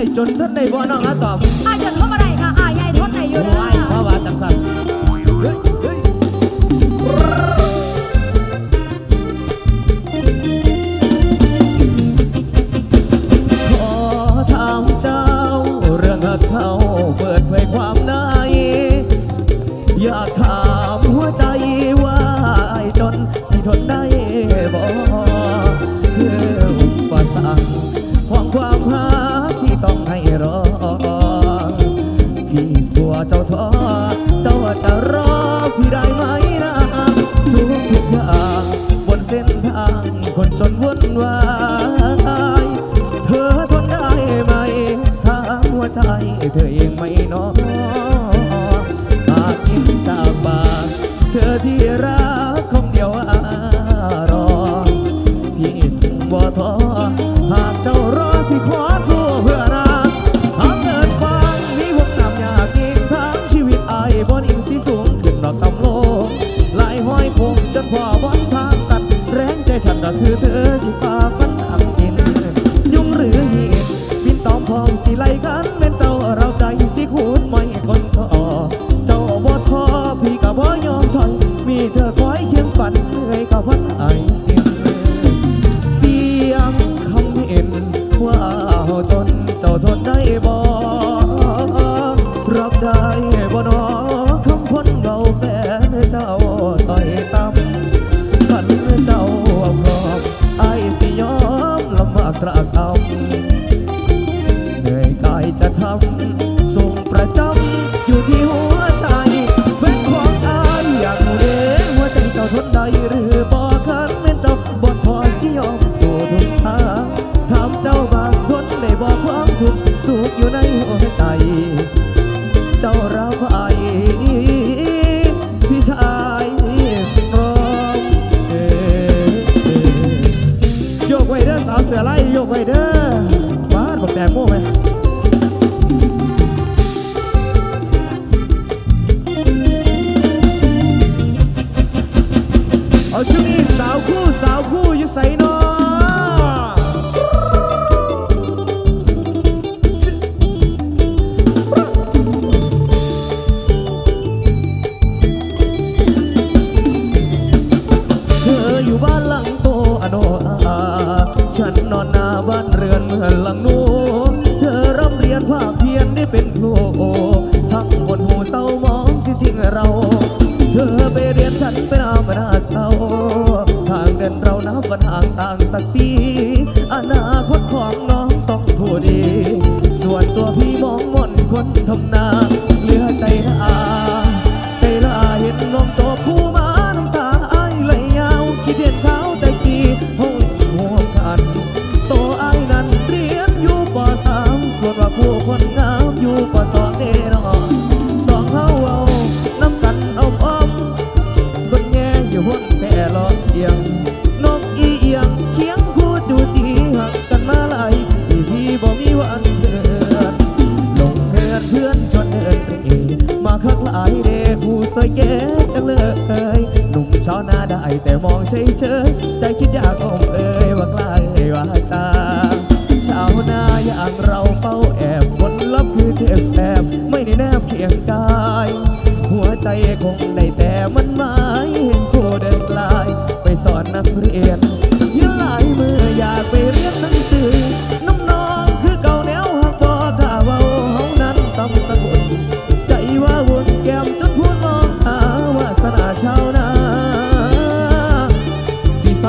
อ้จนท่านในบ่อน้องตอบไอ้จนเขามาได้ค่ะไอ้ใหญ่ทนไหนอยู่เด้อเพราะว่าจังสันขอถามเจ้าเรื่องเขาเปิดเผยความในอยากถามหัวใจว่าไอ้จนสิทนได้บ่คืออุปสรรคของความหาที่ต้องให้รอพี่กลัวเจ้าท้อเจ้าจะรอพี่ได้ไหมนะทุกอย่างบนเส้นทางคนจนวุ่นวายเธอทนได้ไหมถามหัวใจเธอเองไม่น้อยหากกินจากปากเธอที่รักคงเดียวรอพี่คงบ่ท้อหากเจ้ารอสิขอสู้เพื่อรักหากเกิดฟังมีพวกนำอยากกินทั้งชีวิตไอ้บนอิงสีสูงขึ้นดอกตำโลลายห้อยคงจนพอบนทางตัดแรงใจฉันก็คือเธอสิฟ้าฟันอังกินยุ่งหรือเหตุบินตอมพองสิไล่กันเป็นเจ้าเราใจสิคูณไม่คนท้อเจ้าบดพอพี่ก็บ่ยอมถอยมีเธอคอยเคียงฝันเหนื่อยก็พันไอเสียงคำเห็นว่าจนเจ้าทนได้บ่รับได้บ่นอคำพ้นเงาแฟนเจ้าต่อยต่ำขันเจ้าพร้อมไอ้สิยอมลำบากตรากต่ำเหนื่อยกายจะทำส่งประจำอยู่ที่หัวใจแฟนของไอ้อยากรู้เด้หัวใจเจ้าทนได้หรือบ่ขันเป็นเจ้าบ่ทอสิยอมสู่ทุกทางถามเจ้าบางทนได้บ่ความทุกข์สุขอยู่ในหัวใจเจ้ารับไอ้พี่ชายพร้อมโยกไว้เด้อสาวเสือไล่โยกไว้เด้อบ้านผมแดงโม่ไหมเอาช่วงนี้สาวคู่อยู่ใส่นอบ้านหลังโตอโนอาฉันนอนหน้าบ้านเรือนเหมือนหลังนู้เธอร่ำเรียนภาคเพียรได้เป็นครูช่างบนหูเศร้ามองสิทิ้งเราเธอไปเรียนฉันเป็นอามานาเศร้าทางเดินเรานับวันห่างต่างศักดิ์ศรีอนาคตของน้องต้องผู้ดีส่วนตัวพี่มองมนคนทำนาเหลือใจละเห็นน้องโจบผู้มาน้ำตาไอไหลยาวคิดเห็นเขาแต่กี่ห้องหัวกันโตไอ้นั้นเรียนอยู่ป.3ส่วนว่าผู้คนงามอยู่ป.2เด้อสองเขาเอาน้ำกันอ้อมคนแง่อยู่บนแต่รอเที่ยงนกอีเอียงเคียงคู่จูจีหักกันมาหลายปีพี่บ่มีวันเดือนลงเพื่อนชวนเดินเอมาข้างหลายเด้ผู้สวยแก่จังเลยหนุ่มชาวนาได้แต่มองเฉยใจคิดอยากอ้อมว่าใกล้ว่าจางชาวนาอย่างเราเฝ้าแอบคนลับคือเจ็บแสบไม่ได้แนบเคียงกายหัวใจคงได้แต่มันหมายเห็นคู่เดินไกลไปสอนนักเรียนยืนหลายมืออยากไปเรียนหนังสือน้องคือเก่าแนวหักบ่กล้าเว้าเฮานั้นต้องสะกดใจว่าวนแก้มจนพูดมองหาวาสนาชาวนาสีส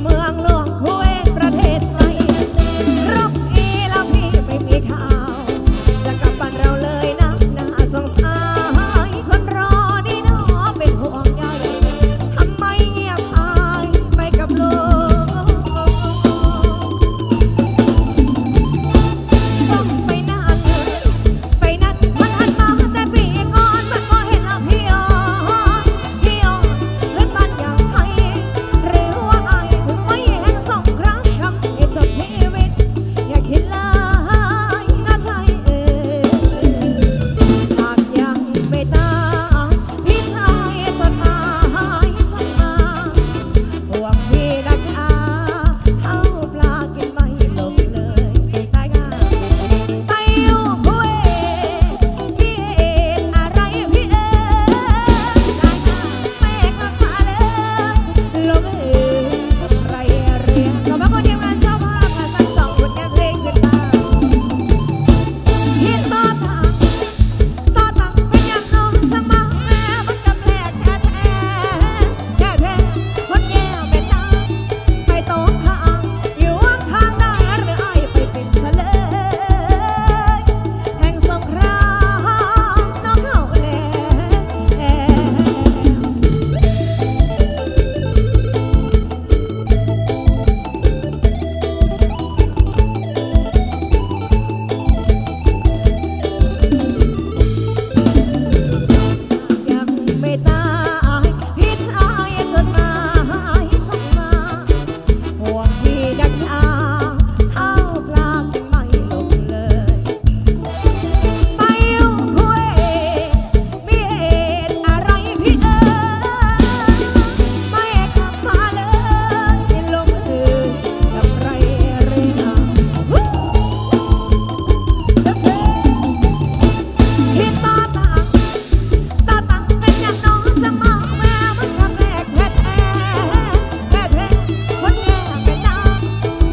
เมืองหลวงคุเวตประเทศไทยรบอีแล้วพี่ไม่มีข่าวจะกลับบ้านเราเลยนะน่าสงสารคนรอนี่น้อเป็นห่วงใยทำไมเงียบหายไปกับโลกส่งไปนานมันหันมาแต่ปีก่อนมันก็เห็นละพี่อ่อนเพื่อนบ้านอย่างไทยหรือว่าอายถึงไม่แห้งสองครั้งทำให้จบชีวิตอย่าคิดลายน่าใจหากยังไม่ตายพี่ชายจดหมายส่งมาหวังพี่ดักอาเท่าปลากินไม่ลงเลยตายค่ะไปอยู่คุเวตพี่เอ็ดอะไรพี่เอ็ดตายค่ะแม่กลับมาเลยลงเอ็ดกับใครเรียนขอบคุณทีมงานเจ้าภาพค่ะสั่งจองผลงานเพลงขึ้นมาที่ต่อต่างเป็นอย่างน้องจะมาแม่มันกับแหลกแท้คนแย่เป็นตาไปโต๊ะข้างอยู่ข้างได้หรือไอ้ไปเป็นเฉลยแห่งสงครามน้องเขาแลยังไม่ตายพี่ชายจดหมายส่งมาห่วงพี่ดักยาเท่าปลากินไม่ลงเลยไปอยู่คุเวตมีเหตุอะไรพี่เอ๋ยไม่กลับมาเลยลงเอ่ยกับใครเรียกที่ต่อต่างเป็นอย่างน้องจะมาแม่มันคำแรกแท้คนแย่เป็นนาง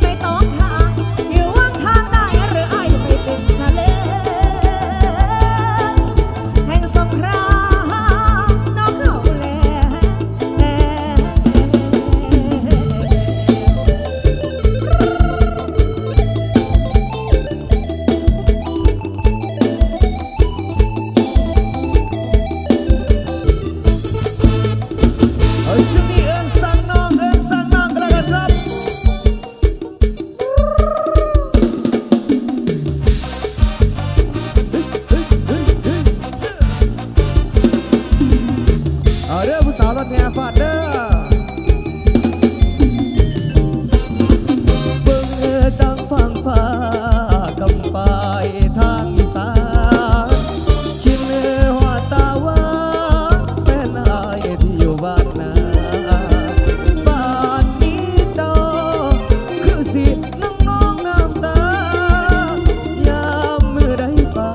ไม่ต้องข้างอยู่ข้างได้หรือไอ้ไม่เป็นเฉลยแห่งสงครามน้องเขาแลช่วงนี้เอิ้นสั่งน้องกันแล้วกันครับเอาเด้อผู้สาวรถแห่ฟาดเด้อเบิ่งจังฟังฟ้ากำปายทางอีสานคิดหัวตาว่าเป็นอายที่อยู่บ้านนาบ้านนี้เจ้าคือสิน้องน้ำตายามมือใดป่า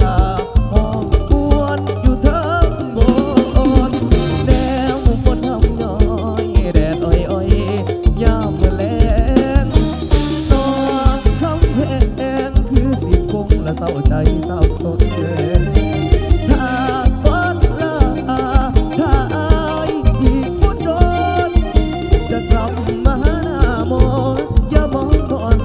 ห้องปวนอยู่เทิงบนแนวฝนทำย้อยแดดอ้อยยามมื้อแลงนอนคำแพงคือสิคงและเศร้าใจเศร้าสนถ้าฝันลาถ้าอายอีกบ่โดนจะกลับมาหน้ามนอย่ามองบอน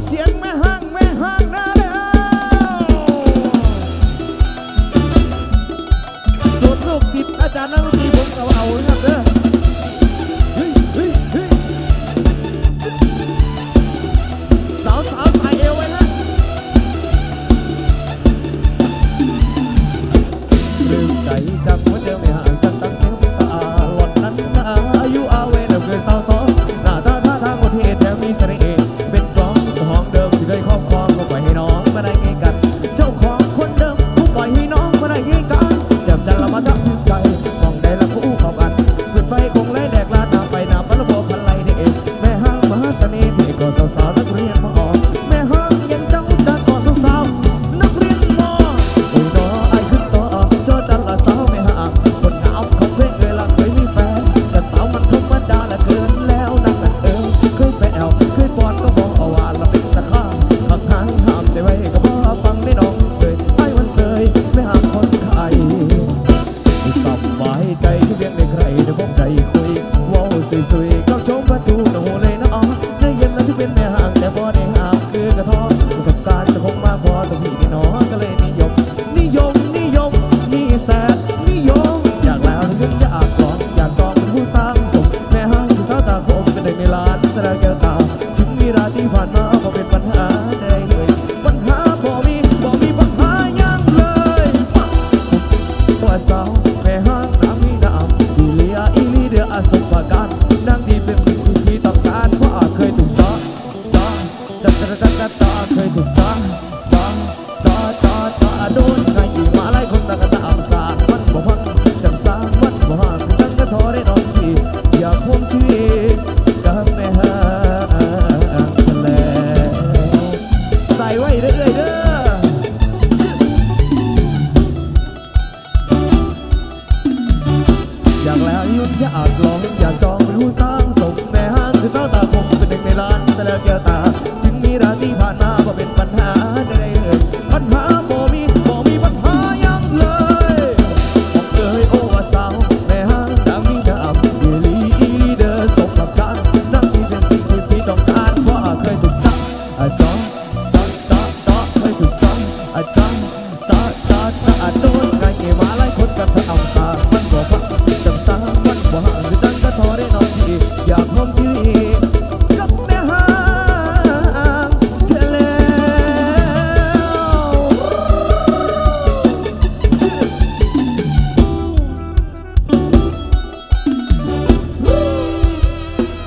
เสียงแม่ห้างนะแล้วส่วนลูกติดอาจารย์นักดนตรีผมก็เอาครับเด้อสาวใส่เอวไว้นะลืมใจจำหัวเจอไม่ห่างจากตั้งเต็มตาหล่อนนั้นอายุอาเวแล้วเคยสาวซ้อนหน้าตาท่าทางประเทศแถมมีเสน่ห์เป็นกลองเจ้าของเดิมที่เคยครอบครองก็ปล่อยให้น้องมาได้ไงกันเจ้าของคนเดิมเขาปล่อยให้น้องมาได้ไงกันจำจันละมาจับใจมองได้ละคู่ขอบอันเปิดไฟคงไล่แดกลาดน้ำไปน้ำพระบบพันไลนี่เองแม่ห้างมหาเสน่ห์ที่ก็สาวๆนักเรียนมาออกแม่ห้างยังจำการก่อสาวๆนักเรียนมอโอ้ยน้อไอ้ขึ้นต่อเจ้าจันละสาวแม่ห้างคนงามของเพลงเคยรักเคยมีแฟนแต่เต่ามันธรรมดาละเกินแล้วนักแต่เคยแปลวเคยปอนก็บอกเอาว่าละเป็นตะข้าหักหายห้ามใจไว้ก็บ่ฟังได้น้องเลยไอ้วันเสยไม่ห้ามคนไข้สบายใจที่เพียงได้ใครได้พบใจคุยว้าวสวยๆกับชมประตูหนูเลยนะอ๋อได้ยินแล้วที่เป็นแม่ห่างแต่พอได้ห่างคือกระท้อประสบการณ์จะคงมากพอตัวพี่นี่น้องก็เลยนิยมนี่แสนนิยมอยากแล้วนึกอยากลองอยากจองเป็นผู้สร้างสมแม่ห่างคือสาวตาคมเป็นหนึ่งในล้านแสดงแก้วตาถึงมีราที่ผ่านมาพอเป็นปัญหาได้เลยปัญหาพอมีปัญหายังเลยว่าสาวแม่ห้างน้ำมีน้ำดีเลียอีลีเดืออาสมประการนางดีเป็นสิ่งที่พี่ต้องการเพราะเคยถูกจ้าเคยถูกจ้าโดนไงอยู่มาไล่คนตะกะตะอ่ำสามันบ่พังจังสางมันบ่ห่างจังกะทอได้น้องพี่อยากควงชีวิตกับแม่ห้างทะเลใส่ไว้เรื่อยๆเด้ออยากแล้วยุ่งอยากลองอยากจองเป็นผู้สร้างสมแม่ห้างคือสาวตาคมเป็นหนึ่งในล้านแสดงแก้วตาถึงมีราที่ผ่านมาก็เป็นปัญหาได้เลยปัญหาบ่มีปัญหายังเลยบอกเลยโอ้ว่าสาวแม่ห้างดังมีน้ำอีลีเดอร์สมกับการนั่งที่เป็นสิ่งที่พี่ต้องการเพราะเคยถูกจับจ้องเคยถูกจ้องโดนไงมาไล่คนกันทั้งอ่ำสามันบ่พักจังสางมันบ่ห่างคือจังกะทอได้น้องพี่อยากพร้อมชีวิต